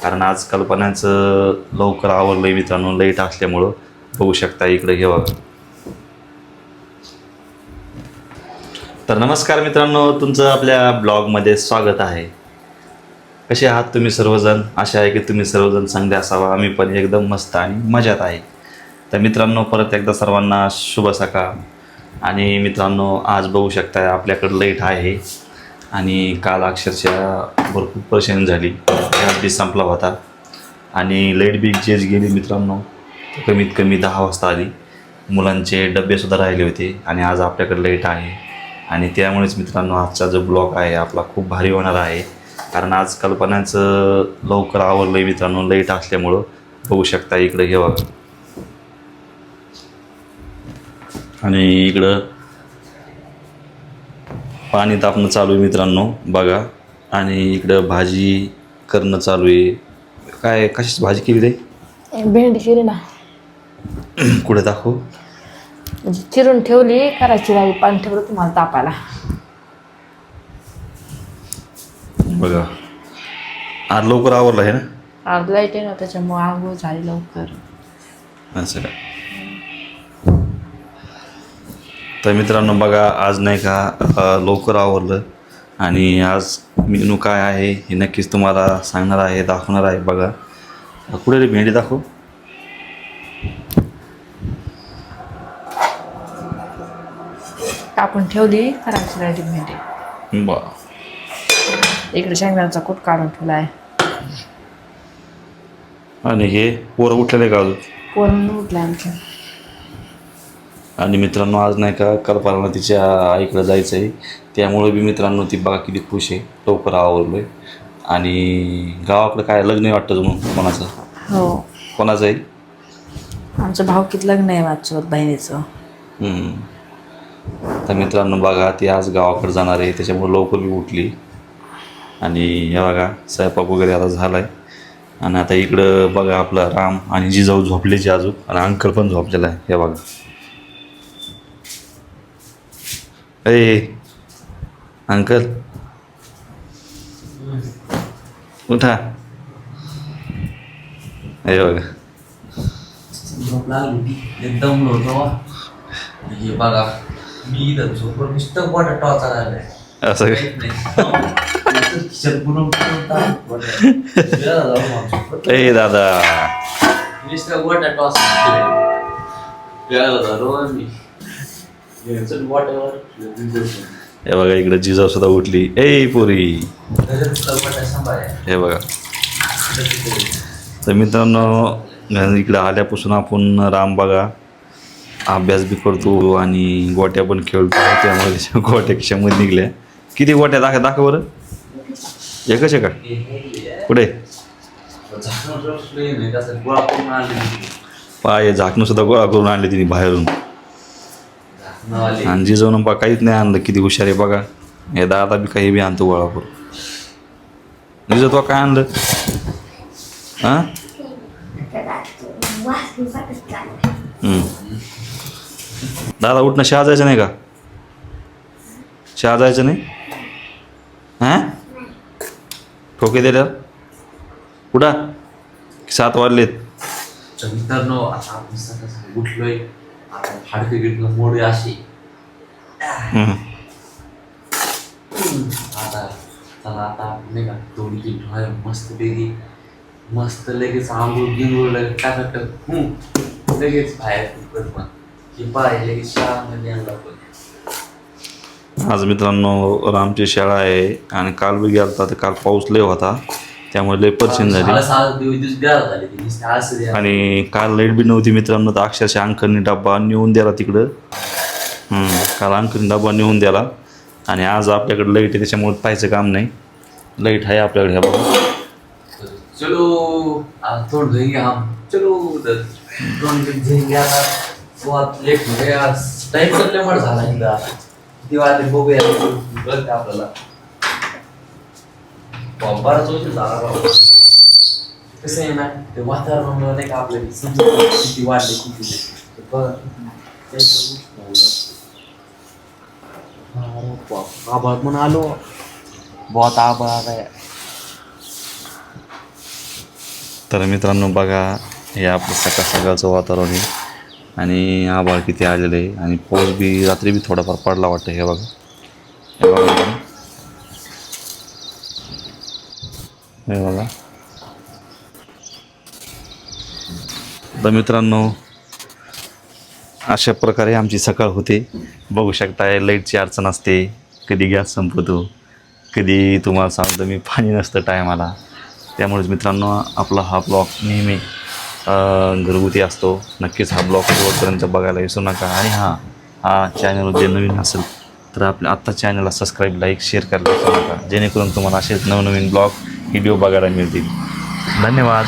कारण आज कल्पनाचं लवकर आवरलंय मित्रांनो, लाईट असल्यामुळं. बघू शकता इकडे हे बघा. तर नमस्कार मित्रांनो, तुमचं आपल्या ब्लॉगमध्ये स्वागत आहे. कसे आहात तुम्ही सर्वजण? आशा आहे की तुम्ही सर्वजण चांगले असावा. आम्ही पण एकदम मस्त आणि मजात आहे. तर मित्रांनो, परत एकदा सर्वांना शुभ सकाळ. आणि मित्रांनो, आज बघू शकताय आपल्याकडं लाईट आहे आणि काल अक्षरशः भरपूर परेशानी झाली. गॅस बी संपला होता आणि लाईट बी जेच गेली मित्रांनो, कमीत कमी 10 वाजता आली. मुलांचे डबेसुद्धा राहिले होते आणि आज आपल्याकडे लाईट आहे. आणि त्यामुळेच मित्रांनो, आजचा जो ब्लॉग आहे आपला खूप भारी होणार आहे. कारण आज कल्पनाचं लवकर आवरलं आहे मित्रांनो, लाईट असल्यामुळं. बघू शकता इकडं हे बघा. आणि इकडं पाणी तापणं चालू आहे मित्रांनो बघा. आणि इकडं भाजी करणं चालू आहे. काय कशाची भाजी केली रे? भेंडी केली ना. कुठे दाखव. म्हणजे चिरून ठेवली, करायची राही, पाणी ठेवलं तुम्हाला तापायला. बघा आज लवकर आवरलं आहे ना. आज लाईट आहे ना, त्याच्यामुळे आंघोळ झाली लवकर. असं का? तर मित्रांनो बघा, आज नाही का लवकर आवरलं. आणि आज मेनू काय आहे हे नक्कीच तुम्हाला सांगणार आहे, दाखवणार आहे. बघा कुठे रे भेंडी दाखव. कापून ठेवली, करायची राहिली भेंडी. बा इकडे शेंगदाण्याचा कूट काढून ठेवला आहे. आणि हे पोरं उठलेले का अजून? पोरण उठलं आमच्या. आणि मित्रांनो, आज नाही का कल्पनाला तिच्या आईकडे जायचं आहे. त्यामुळे बी मित्रांनो ती बघा किती खुश आहे, लवकर आवरलो आहे. आणि गावाकडे काय लग्न आहे वाटतं मग कोणाचं? हो, कोणाचं आहे? आमचं भावकीत लग्न आहे माझ्यासोबत बहिणीचं. तर मित्रांनो बघा, ती आज गावाकडे जाणार आहे, त्याच्यामुळे लवकर बी उठली. आणि हे बघा स्वयंपाक वगैरे आता झाला आहे. आणि आता इकडं बघा आपला राम आणि जिजाऊ झोपलेचे अजून, आणि अंकल पण झोपलेला आहे. हे बघा. ए अंकल उठा. हे बघा. झोप लागली एकदम होतो. हे बघा, मी इथं झोपून नुसतं वाटत टॉचा लागलाय. असं ए दादा नुसतं वाटत टॉस हे बघा, इकडे जिजाऊ सुद्धा उठली. ए पोरी हे बघा. तर मित्रांनो, इकडं आल्यापासून आपण राम बघा अभ्यास बी करतो आणि गोट्या पण खेळतो. त्यामुळे गोट्या खिशामध्ये निघल्या. किती गोट्या दाखव बरं. एकच आहे का? कुठे पाय झाकणं सुद्धा गोळा करून आणले तिने बाहेरून. आणि जिजाऊन बा काहीच नाही आणलं. किती हुशार आहे बघा. हे दादा बी काही बी आणतो गोळा करून. जिजाऊ तो काय आणलं? हां दादा उठणं. शहा जायचं नाही का? शहा जायचं नाही? हां ठोके दिल्या कुठं? 7 वाजलेत. मित्रांनो, आता आपण उठलोय. आता हाडकं गिडकं मोडे अशी. आता चला, आता नाही का थोडी मस्त पैकी मस्त लगेच आंघोळ गिंगोळ लगेच टाकत लगेच बाहेर पाय लगेच शाळामध्ये आणला. आज मित्रांनो रामची शाळा आहे. आणि काल बी गेला तर काल पाऊस लय होता, त्यामुळे लय परेशान झाली. आणि काल लाईट बी नव्हती मित्रांनो. तर अक्षरशः अंकलनी डब्बा नेऊन द्याला तिकडं. काल अंकलनी डब्बा नेऊन द्याला. आणि आज आपल्याकडे लाईट आहे, त्याच्यामुळे पाहायचं काम नाही. लाईट आहे आपल्याकडे. ह्या बघा. चलो थोड़ा धोएंगे हम. चलो दोन धोएंगे आता. बहुत लेट हो गया. टाइम तर मर झाला एकदा. दिवाळी बघूया बघ आपल्याला. बराच उशीर झाला बाबा. कसं आहे ना, ते वातावरण नाही का आपल्या किती वाढले किती बघ. आभाळ पण आलो. बहुत आभाळ आहे. तर मित्रांनो बघा, हे आपलं सकाळ सकाळचं वातावरण आहे आणि आभाळ किती आलेलं आहे आणि पाऊस बी रात्री बी थोडाफार पडला वाटतं. हे बघा, हे बघा मित्रांनो. हे बघा. तर मित्रांनो अशा प्रकारे आमची सकाळ होते. बघू शकताय लाईटची अडचण असते, कधी गॅस संपतो, कधी तुम्हाला सांगतो मी पाणी नसतं टायमाला. त्यामुळेच मित्रांनो आपला हा ब्लॉग नेहमी घरगुती असतो. नक्कीच हा ब्लॉग शेवटपर्यंत बघायला विसरू नका. आणि हा चॅनल जे नवीन असेल तर आपल्या आत्ता चॅनलला सबस्क्राईब, लाईक, शेअर करायला विसरू नका, जेणेकरून तुम्हाला असेच नवनवीन ब्लॉग व्हिडिओ बघायला मिळतील. धन्यवाद.